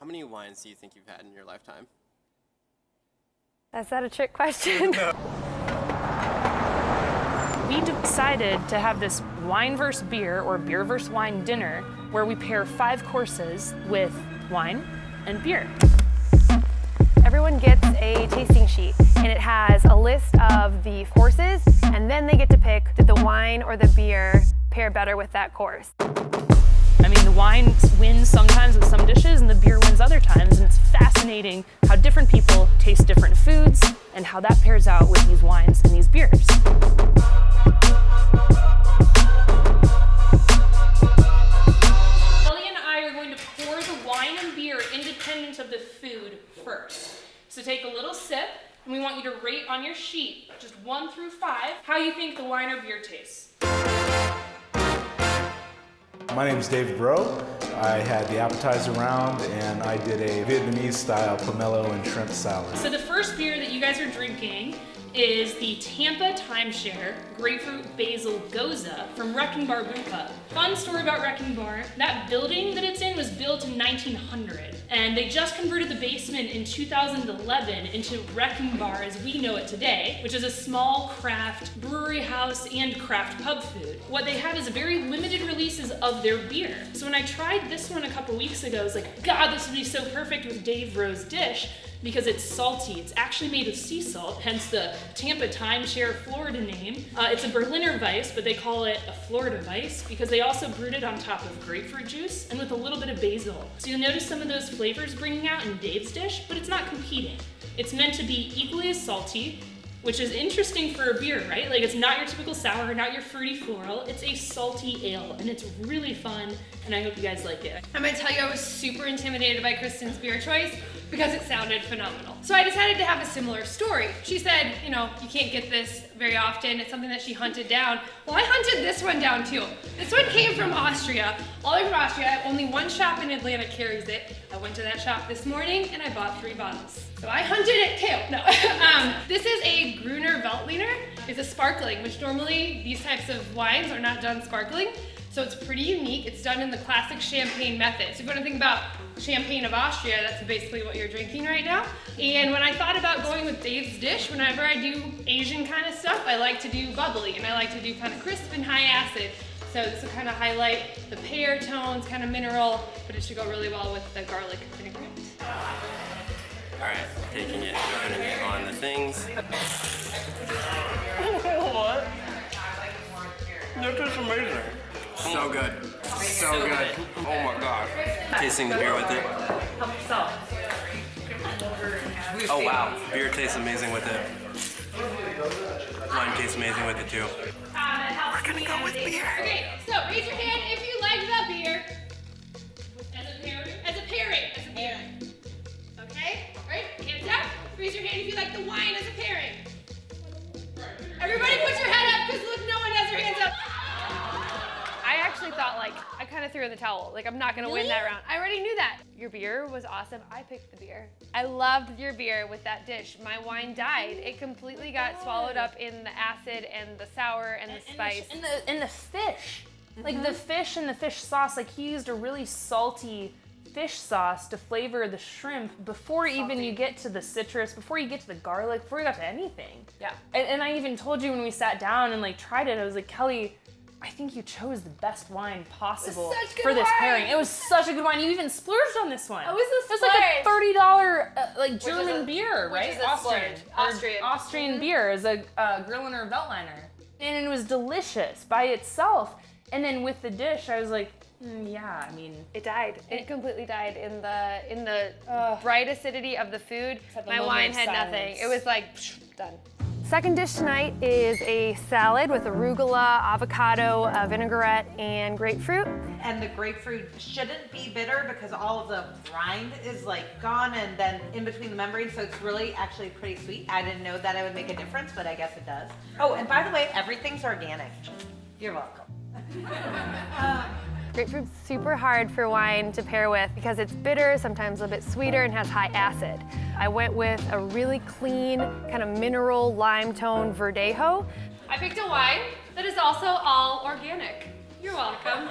How many wines do you think you've had in your lifetime? Is that a trick question? We decided to have this wine versus beer or beer versus wine dinner where we pair 5 courses with wine and beer. Everyone gets a tasting sheet and it has a list of the courses, and then they get to pick, did the wine or the beer pair better with that course? I mean, the wine wins sometimes with some dishes and the beer wins other times, and it's fascinating how different people taste different foods and how that pairs out with these wines and these beers. Kelly and I are going to pour the wine and beer independent of the food first. So take a little sip, and we want you to rate on your sheet, just 1 through 5, how you think the wine or beer tastes. My name is David Bro. I had the appetizer round and I did a Vietnamese style pomelo and shrimp salad. So the first beer that you guys are drinking is the Tampa Timeshare Grapefruit Basil Gose from Wrecking Bar Brew Pub. Fun story about Wrecking Bar, that building that it's in was built in 1900, and they just converted the basement in 2011 into Wrecking Bar as we know it today, which is a small craft brewery house and craft pub food. What they have is very limited releases of their beer. So when I tried this one a couple weeks ago, I was like, God, this would be so perfect with Dave Rowe's dish, because it's salty. It's actually made of sea salt, hence the Tampa Timeshare Florida name. It's a Berliner Weiss, but they call it a Florida Weiss because they also brewed it on top of grapefruit juice and with a little bit of basil. So you'll notice some of those flavors bringing out in Dave's dish, but it's not competing. It's meant to be equally as salty, which is interesting for a beer, right? Like, it's not your typical sour, not your fruity floral. It's a salty ale, and it's really fun, and I hope you guys like it. I'm gonna tell you, I was super intimidated by Kristen's beer choice because it sounded phenomenal. So I decided to have a similar story. She said, you know, you can't get this very often. It's something that she hunted down. Well, I hunted this one down too. This one came from Austria, all over Austria. Only one shop in Atlanta carries it. I went to that shop this morning and I bought 3 bottles. So I hunted it too. No. This is a Gruner Veltliner. It's a sparkling, which normally these types of wines are not done sparkling. So it's pretty unique. It's done in the classic champagne method. So if you want to think about champagne of Austria, that's basically what you're drinking right now. And when I thought about going with Dave's dish, whenever I do Asian kind of stuff, I like to do bubbly and I like to do kind of crisp and high acid. So this will kind of highlight the pear tones, kind of mineral, but it should go really well with the garlic vinaigrette. All right, taking it, putting it on the things. What? That tastes amazing. So good. So good. Oh my gosh. Tasting the beer with it. Oh wow. Beer tastes amazing with it. Wine tastes amazing with it too. We're gonna go with beer. Okay, so raise your hand if you like the beer. As a pairing? As a pairing. As a beer. Okay? Right? Hands up. Raise your hand if you like the wine as a pairing. Everybody put your head up because look, no one has their hands up. I actually thought, like, I kind of threw in the towel. Like, I'm not gonna win that round. I already knew that. Your beer was awesome. I picked the beer. I loved your beer with that dish. My wine died. It completely got swallowed up in the acid and the sour and the spice. And the fish. Like the fish and the fish sauce, like he used a really salty fish sauce to flavor the shrimp before even you get to the citrus, before you get to the garlic, before you got to anything. Yeah. And I even told you when we sat down and like tried it, I was like, Kelly, I think you chose the best wine possible for this pairing. It was such a good wine. You even splurged on this one. It was like a $30 like German beer, right? Which is a Austrian beer is a Gruner Veltliner, and it was delicious by itself. And then with the dish, I was like, yeah, I mean, it died. It completely died in the bright acidity of the food. My wine had nothing. It was like done. Second dish tonight is a salad with arugula, avocado, vinaigrette, and grapefruit. And the grapefruit shouldn't be bitter because all of the rind is like gone and then in between the membrane, so it's really actually pretty sweet. I didn't know that it would make a difference, but I guess it does. Oh, and by the way, everything's organic. You're welcome. Grapefruit's super hard for wine to pair with because it's bitter, sometimes a bit sweeter, and has high acid. I went with a really clean, kind of mineral lime tone Verdejo. I picked a wine that is also all organic. You're welcome.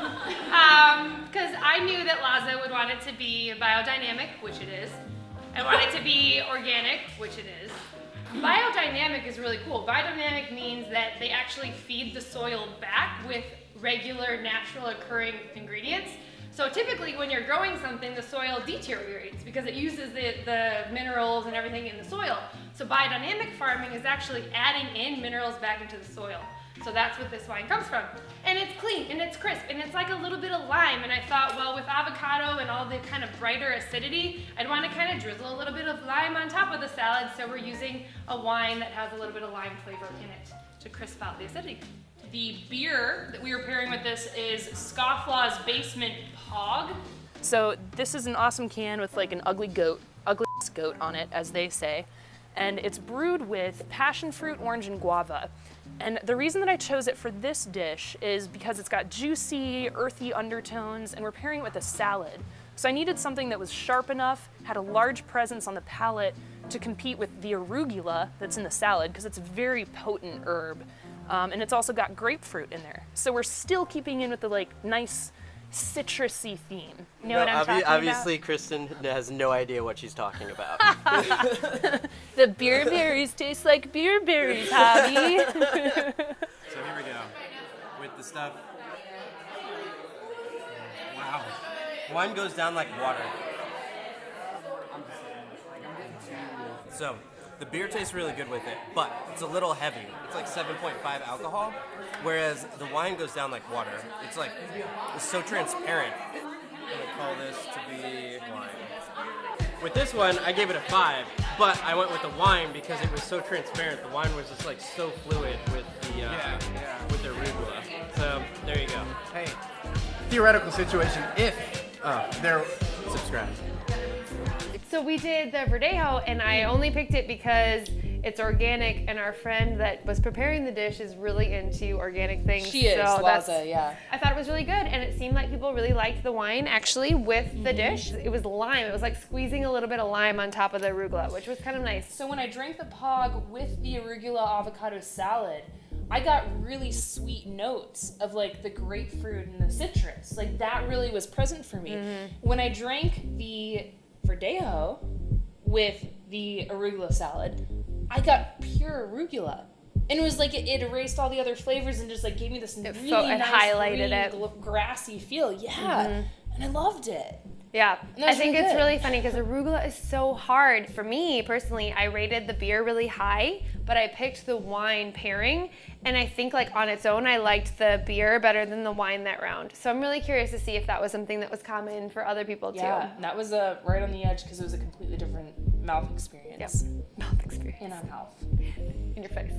Because I knew that Laza would want it to be biodynamic, which it is. I want it to be organic, which it is. Biodynamic is really cool. Biodynamic means that they actually feed the soil back with regular, natural occurring ingredients. So typically when you're growing something, the soil deteriorates because it uses the minerals and everything in the soil. So biodynamic farming is actually adding in minerals back into the soil. So that's what this wine comes from. And it's clean and it's crisp and it's like a little bit of lime. And I thought, well, with avocado and all the kind of brighter acidity, I'd want to kind of drizzle a little bit of lime on top of the salad. So we're using a wine that has a little bit of lime flavor in it to crisp out the acidity. The beer that we are pairing with this is Scofflaw's Basement Pog. So this is an awesome can with like an ugly goat on it, as they say. And it's brewed with passion fruit, orange, and guava. And the reason that I chose it for this dish is because it's got juicy, earthy undertones, and we're pairing it with a salad. So I needed something that was sharp enough, had a large presence on the palate to compete with the arugula that's in the salad, because it's a very potent herb. And it's also got grapefruit in there. So we're still keeping in with the like nice citrusy theme. You know what I'm talking obviously, Kristen has no idea what she's talking about. The beer berries taste like beer berries, Javi. So here we go with the stuff. Wow. Wine goes down like water. So, the beer tastes really good with it, but it's a little heavy. It's like 7.5 alcohol, whereas the wine goes down like water. It's so transparent. I'm gonna call this to be wine. With this one, I gave it a 5, but I went with the wine because it was so transparent. The wine was just like so fluid with the arugula. So there you go. Hey, theoretical situation. If they're subscribed. So we did the Verdejo, and I only picked it because it's organic, and our friend that was preparing the dish is really into organic things. She is, Laza, yeah. I thought it was really good, and it seemed like people really liked the wine, actually, with the dish. It was lime. It was like squeezing a little bit of lime on top of the arugula, which was kind of nice. So when I drank the pog with the arugula avocado salad, I got really sweet notes of like the grapefruit and the citrus. Like that really was present for me. When I drank the Verdejo with the arugula salad, I got pure arugula. And it was like it erased all the other flavors and just like gave me this really nice highlighted green, grassy feel. Yeah. And I loved it. Yeah, I think really it's good. really funny because arugula is so hard. For me, personally, I rated the beer really high, but I picked the wine pairing, and I think like on its own, I liked the beer better than the wine that round. So I'm really curious to see if that was something that was common for other people too. Yeah, that was right on the edge because it was a completely different mouth experience. Yep, mouth experience. In our mouth. In your face.